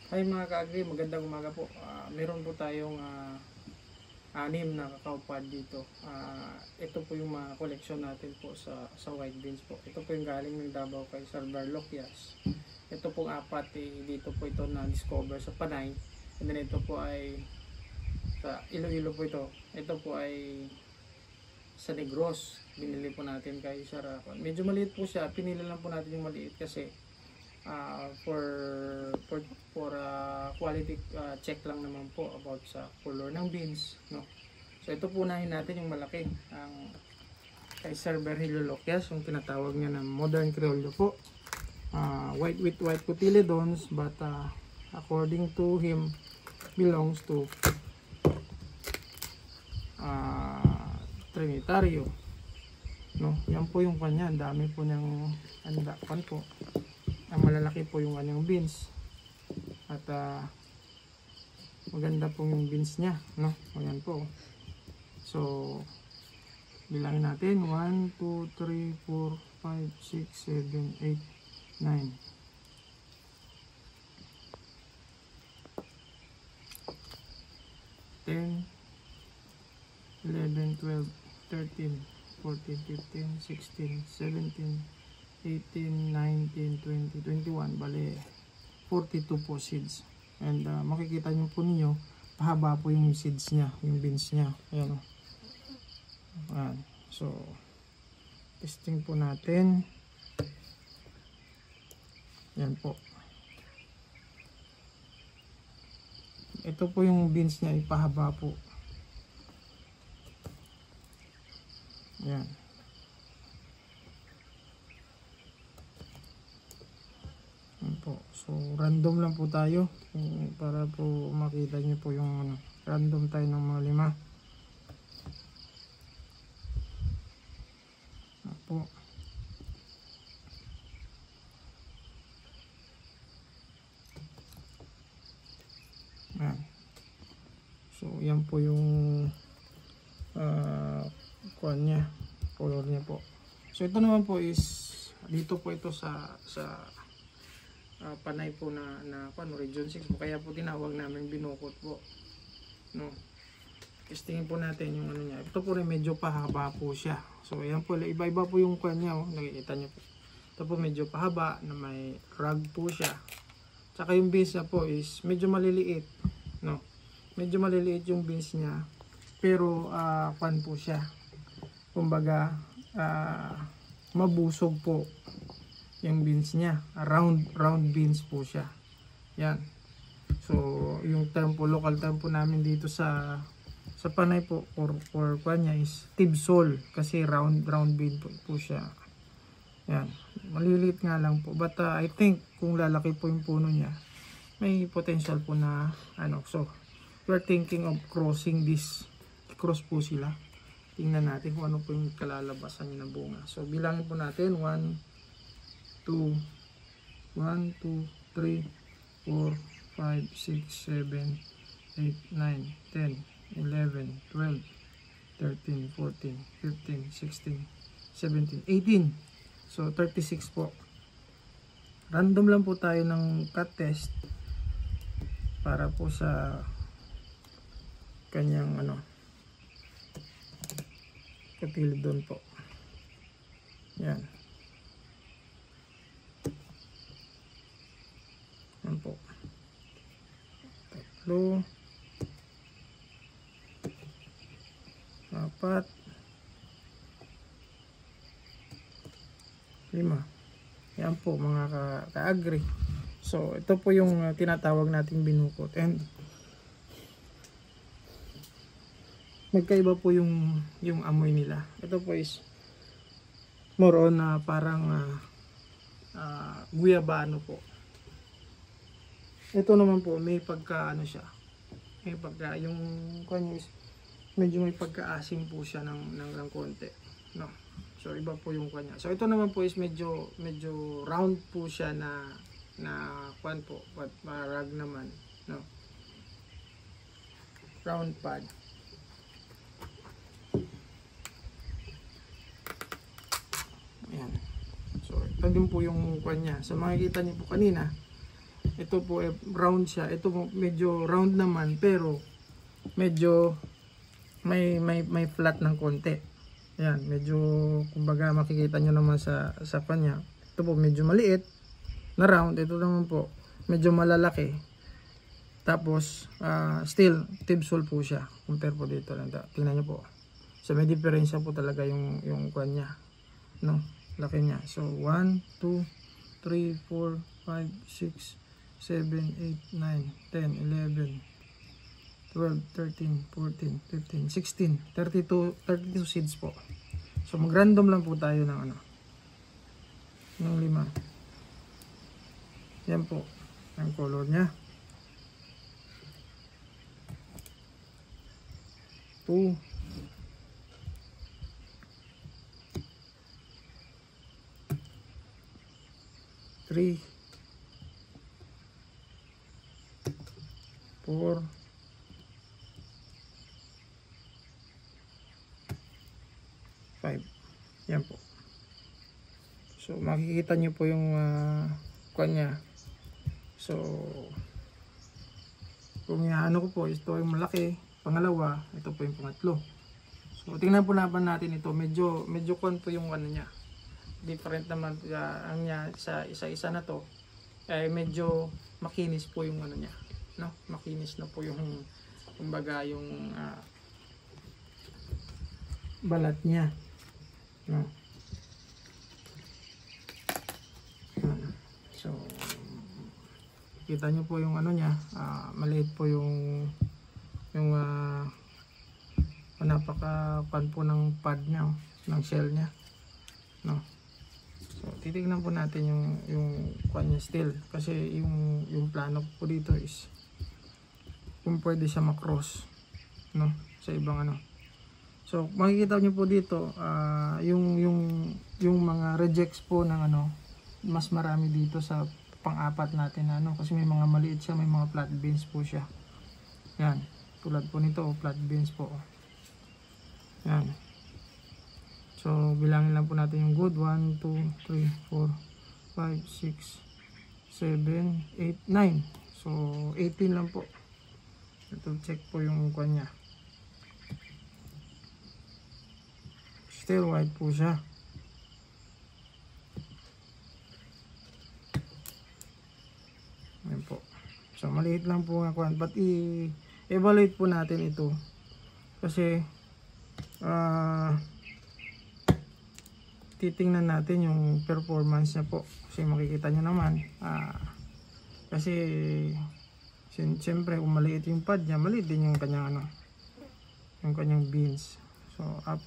Hi mga ka-agri, magandang umaga po. Meron po tayong 6 na cacao pod dito. Ito po yung mga koleksyon natin po sa white beans po. Ito po yung galing ng Davao kay Sir Barloquias. Ito pong apat dito po ito na discover sa Panay. And then ito po ay sa Iloilo po ito. Ito po ay sa Negros. Binili po natin kay Sir. Medyo maliit po siya. Pinili lang po natin yung maliit kasi for quality check lang naman po about sa color ng beans, no. So ito po unahin natin yung malaki, ang kay Sir Virgilio Loquias, yung tinatawag niya na modern criollo po. White with white cotyledons, but according to him belongs to Trinitario, no. Yan po yung kanya, ang dami po niyang andakan po. Ang malalaki po yung kanyang beans at maganda po yung beans niya, no. Ayan po. So bilangin natin 1, 2, 3, 4, 5, 6, 7, 8, 9, 10, 11, 12, 13, 14, 15, 16, 17, 18, 19, 20, 21, bale 42 po seeds. And makikita nyo po ninyo, pahaba po yung seeds nya, yung beans nya. Ayan o. Ayan. So testing po natin. Ayan po. Ito po yung beans nya, ipahaba po. Ayan. Po. So random lang po tayo para po makita niyo po yung random tayo ng mga 5 po. Ayan. So yan po yung kuan niya, color niya po. So ito naman po is dito po ito sa Panay po na region 6 po, kaya po tinawag namin binukot po, no. Testingin po natin yung ano niya. Ito po rin medyo pahaba po siya. So ayan po, iba-iba po yung kanya, oh. Nakikita niyo po. Ito po medyo pahaba na may rag po siya. Tsaka yung beans niya po is medyo maliliit, no. Medyo maliliit yung beans niya, pero pan po siya. Kumbaga mabusog po yung beans niya, round beans po siya. Yan. So yung term po, local term po namin dito sa Panay po for kanya is tibsol, kasi round bean po siya. Yan. Maliliit nga lang po, but I think kung lalaki po yung puno niya, may potential po na ano. So we're thinking of crossing this, cross po sila. Tingnan natin kung ano po yung kalalabasan niya ng bunga. So bilangin po natin 1, 2, 3, 4, 5, 6, 7, 8, 9, 10, 11, 12, 13, 14, 15, 16, 17, 18. So 36 po. Random lang po tayo ng cut test para po sa kanyang cotyledon po. Yan. Yan po. 3, 4, 5. Yan po mga ka-agri. So ito po yung tinatawag nating binukot, and magkaiba po yung amoy nila. Ito po is more on parang guyabano po. Ito naman po may pagka siya. May pagka yung kanya is medyo may pagka-asim po siya ng konti, no. So iba po yung kanya. So ito naman po is medyo round po siya na kwan po, but marag naman, no. Round pod. Ayan. So ito din po yung kanya. So makikita niyo po kanina, Ito po round siya. Ito po medyo round naman pero medyo may flat ng konti. Yan, medyo kumbaga makikita nyo naman sa kanya. Ito po medyo maliit na round. Ito naman po medyo malalaki. Tapos still tibsol po siya compare po dito lang. Tingnan nyo po. So may diferensya po talaga yung kanya, no? Laki niya. So 1, 2, 3, 4, 5, 6, 7, 8, 9, 10, 11, 12, 13, 14, 15, 16, 32 seeds po. So mag-random lang po tayo ng ano, ng 5. Yan po ang color niya. 2, 3, 4, 5. Yan po. So makikita nyo po yung kanya. So kung ano ko po, ito yung malaki. Pangalawa, ito po yung pangatlo. So tingnan po natin ito. Medyo kon po yung ano niya. Different naman ang niya sa isa-isa na to. Medyo makinis po yung ano niya, no? Makinis na po yung kumbaga yung balat niya, no? So kita nyo po yung ano niya, maliit po yung napaka-pan po ng pad niya, ng shell niya, no? So titignan po natin yung kanya still kasi yung plano po dito is kung pwede siya makross, no, sa ibang ano. So makikita niyo po dito yung mga rejects po ng ano, mas marami dito sa pang-apat natin na ano, kasi may mga maliit siya, may mga flat beans po siya. Yan, tulad po nito, flat beans po. Yan. So bilangin lang po natin yung good. 1, 2, 3, 4, 5, 6, 7, 8, 9. So 18 lang po. Ito check po yung kanya. Still white po siya. Ayan po. So maliit lang po nga kwan. But i-evaluate po natin ito. Kasi titingnan natin yung performance niya po. Kasi makikita nyo naman. Kasi siyempre kung maliit yung pad niya, maliit din yung kanyang ano, yung kanyang beans. So 4,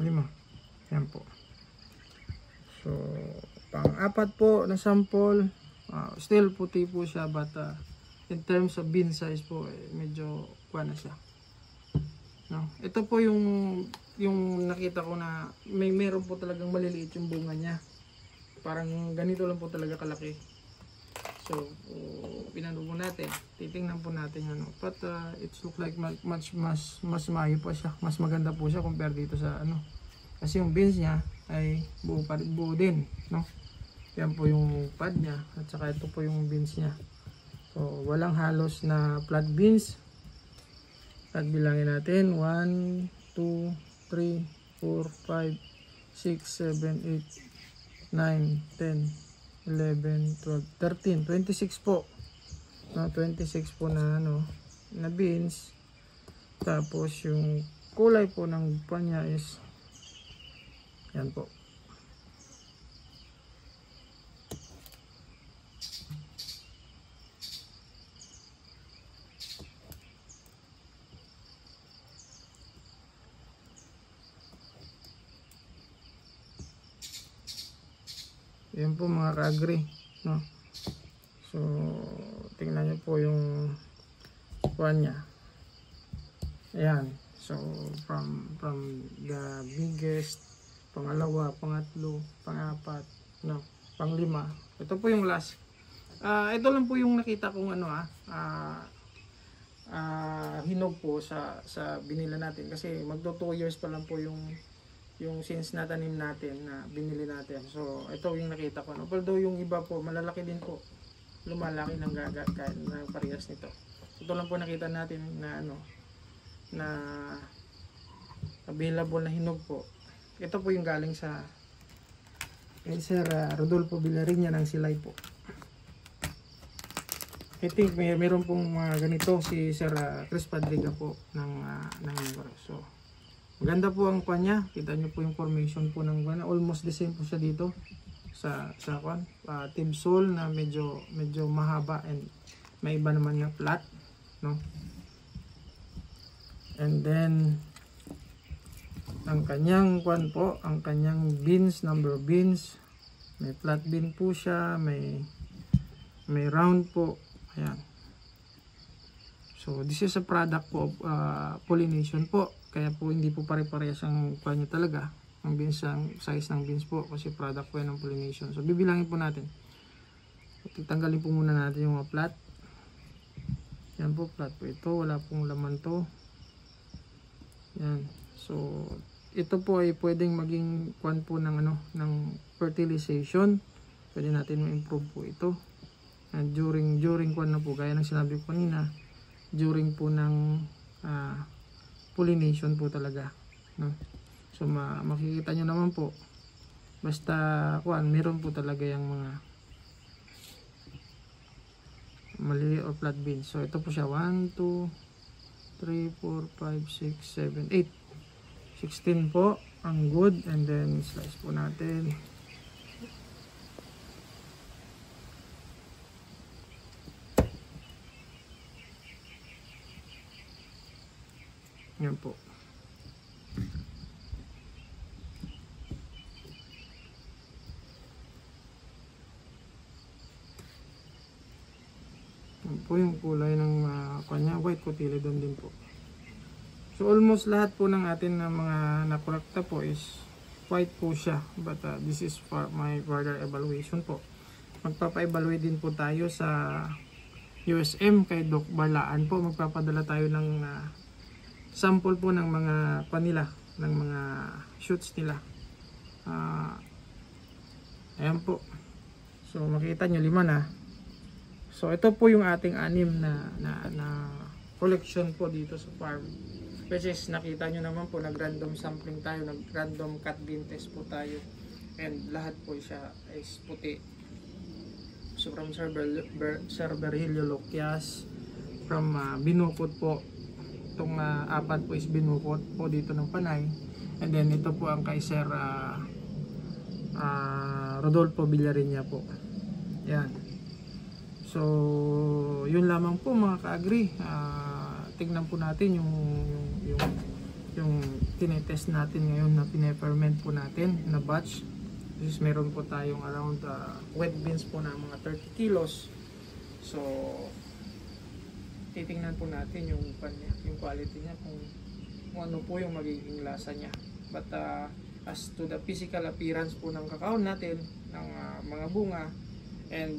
5. Yan po. So pang-4 po na sample, still puti po siya, but in terms of bean size po medyo kuha na siya, no? Ito po yung nakita ko na meron po talagang maliliit yung bunga niya. Parang ganito lang po talaga kalaki. So pinano po natin, titingnan po natin ano, but it look like mas maayo pa siya, mas maganda po siya compare dito sa ano, kasi yung beans niya ay buo din, no? Yan po yung pad niya at saka ito po yung beans niya. So walang halos na flat beans. At bilangin natin 1, 2, 3, 4, 5, 6, 7, 8, 9, 10, 11, 12, 13, 26 po, no? 26 po na ano, na beans. Tapos yung kulay po ng panya is yan po. Yan po mga ka-agri, no? So tingnan niyo po yung kuwan niya. Ayan. So from the biggest, pangalawa, pangatlo, pang-4, no, pang-5. Ito po yung last. Ito lang po yung nakita kong ano, hinog po sa binila natin kasi magto 2 years pa lang po yung yung since na tanim natin na binili natin. So ito yung nakita ko. Although yung iba po malalaki din po, lumalaki ng gagat kahit na parehas nito. So, ito lang po nakita natin na na available na hinog po. Ito po yung galing sa Sir Rodolfo Villariña ng Silay po. I think meron pong ganito si Sir Chris Padriga po ng Negro. So maganda po ang kanya. Kita nyo po yung formation po ng almost the same po siya dito sa Tibsol na medyo mahaba and may iba naman na flat, no? And then ang kanyang po, ang kanyang beans, number of beans, may flat bean po siya, may round po. Ayan. So this is a product po of pollination po. Kaya po hindi po pare-parehas ang kanya talaga. Ang beans, ang size ng beans po. Kasi product po yan ng pollination. So bibilangin po natin. Tanggalin po muna natin yung mga flat. Yan po, flat po ito. Wala pong laman to. Yan. So ito po ay pwedeng maging kwan po ng ng fertilization. Pwede natin ma-improve po ito. And during kwan na po, gaya ng sinabi ko kanina, during po ng pollination po talaga, no? So makikita nyo naman po, basta kwan, meron po talaga yung mga maliliit or flat beans. So ito po siya, 1, 2, 3, 4, 5, 6, 7, 8, 16 po ang good. And then slice po natin. Yan po. Yan po yung kulay ng kanya, white cotyledon din po. So almost lahat po ng atin na mga nakolekta po is white po siya. But this is for my further evaluation po. Magpapa-evaluate din po tayo sa USM kay Doc Barlaan po. Magpapadala tayo ng sample po ng mga panila, ng mga shoots nila. Ayan po. So makita nyo 5 na. So ito po yung ating 6 na collection po dito sa farm. Which is nakita nyo naman po, nag-random sampling tayo, nag-random cut bean test po tayo. And lahat po siya is puti. So from Sir Virgilio Loquias, from Binukod po. Itong 4 po is binukod po dito ng Panay. And then ito po ang kay Sir Rodolfo Villariña po. Yan. So yun lamang po mga ka-agri. Tignan po natin yung tinetest natin ngayon na pine-ferment po natin na batch. This meron po tayong around wet beans po na mga 30 kilos. So titingnan po natin yung quality niya, kung ano po yung magiging lasa niya. But as to the physical appearance po ng kakao natin, ng mga bunga, and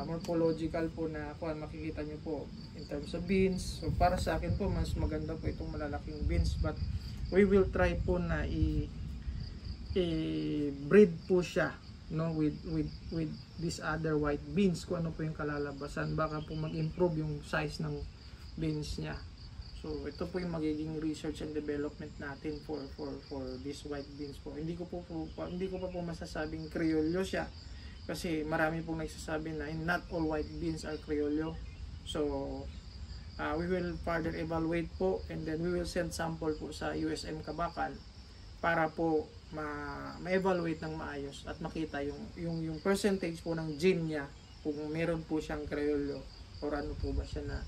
morphological po na makikita nyo po in terms of beans. So para sa akin po, mas maganda po itong malalaking beans. But we will try po na i-breed po siya, no, with this other white beans, kung ano po yung kalalabasan. Baka po mag-improve yung size ng beans niya. So ito po yung magiging research and development natin for this white beans po. Hindi ko pa po masasabing Criollo siya, kasi marami pong nagsasabi na not all white beans are Criollo. So we will further evaluate po, and then we will send sample po sa USM Kabakal para po ma-evaluate ng maayos at makita yung percentage po ng gene niya, kung meron po siyang Criollo or ano po ba siya na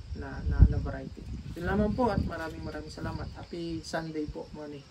variety. Yun lamang po, at maraming salamat. Happy Sunday po, morning.